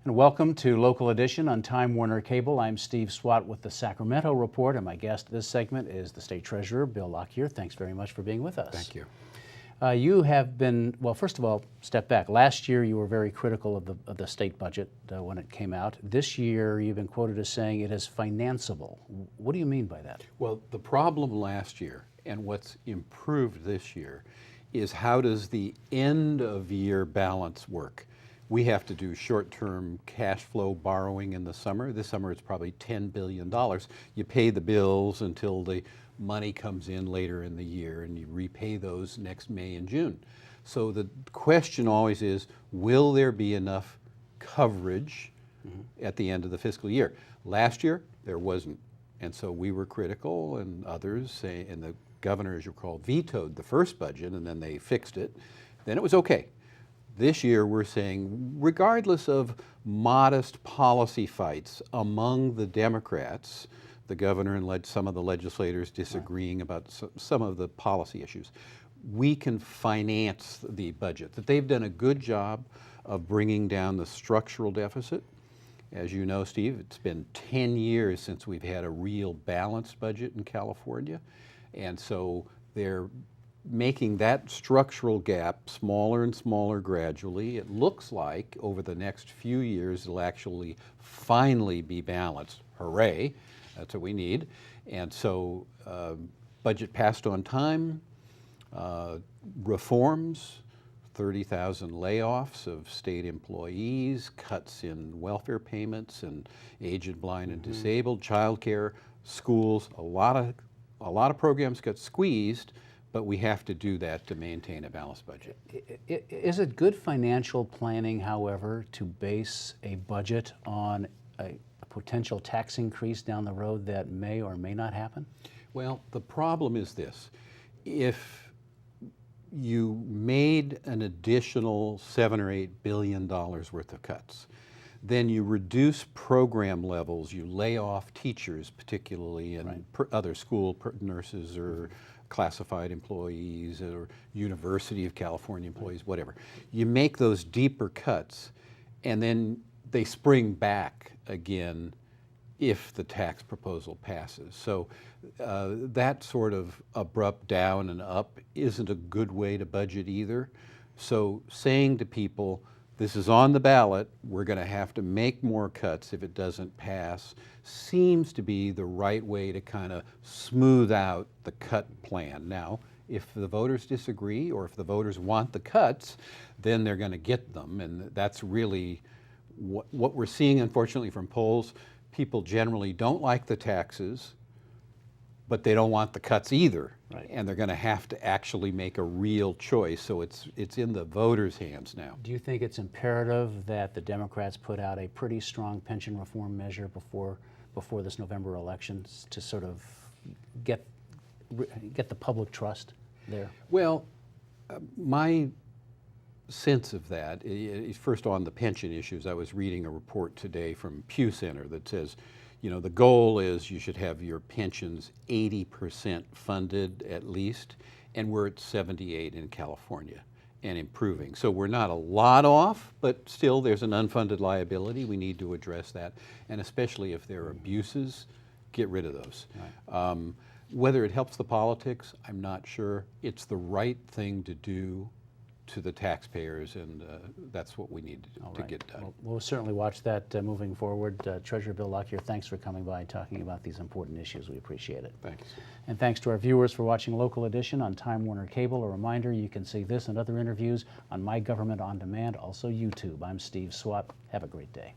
And welcome to Local Edition on Time Warner Cable. I'm Steve Swat with the Sacramento Report, and my guest this segment is the State Treasurer, Bill Lockyer. Thanks very much for being with us. Thank you. You have been, well, first of all, step back. Last year you were very critical of the state budget when it came out. This year you've been quoted as saying it is financeable. What do you mean by that? Well, the problem last year and what's improved this year is how does the end of year balance work? We have to do short-term cash flow borrowing in the summer. This summer it's probably $10 billion. You pay the bills until the money comes in later in the year and you repay those next May and June. So the question always is, will there be enough coverage at the end of the fiscal year? Last year, there wasn't. And so we were critical, and others say, and the governor, as you recall, vetoed the first budget and then they fixed it. Then it was okay. This year we're saying, regardless of modest policy fights among the Democrats, the governor and some of the legislators disagreeing about some of the policy issues, we can finance the budget. That they've done a good job of bringing down the structural deficit. As you know, Steve, it's been 10 years since we've had a real balanced budget in California. And so they're making that structural gap smaller and smaller gradually. It looks like over the next few years it'll actually finally be balanced. Hooray, that's what we need. And so budget passed on time, reforms, 30,000 layoffs of state employees, cuts in welfare payments and aged, blind, and disabled, childcare, schools, a lot of programs got squeezed, but we have to do that to maintain a balanced budget. Is it good financial planning, however, to base a budget on a potential tax increase down the road that may or may not happen? Well, the problem is this. If you made an additional $7 or $8 billion worth of cuts, then you reduce program levels, you lay off teachers particularly, and other school nurses or classified employees or University of California employees, whatever. You make those deeper cuts and then they spring back again if the tax proposal passes. So that sort of abrupt down and up isn't a good way to budget either. So saying to people, this is on the ballot, we're going to have to make more cuts if it doesn't pass, seems to be the right way to kind of smooth out the cut plan. Now, if the voters disagree or if the voters want the cuts, then they're going to get them. And that's really what we're seeing, unfortunately, from polls. People generally don't like the taxes, but they don't want the cuts either. Right. And they're going to have to actually make a real choice. So it's in the voters' hands now. Do you think it's imperative that the Democrats put out a pretty strong pension reform measure before this November election to sort of get the public trust there? Well, my sense of that is first on the pension issues. I was reading a report today from Pew Center that says, you know, the goal is you should have your pensions 80% funded at least, and we're at 78 in California and improving. So we're not a lot off, but still there's an unfunded liability. We need to address that, and especially if there are abuses, get rid of those. Right. Whether it helps the politics, I'm not sure. It's the right thing to do to the taxpayers, and that's what we need to get done. Well, we'll certainly watch that moving forward. Treasurer Bill Lockyer, thanks for coming by and talking about these important issues. We appreciate it. Thanks. And thanks to our viewers for watching Local Edition on Time Warner Cable. A reminder, you can see this and other interviews on My Government On Demand, also YouTube. I'm Steve Swat. Have a great day.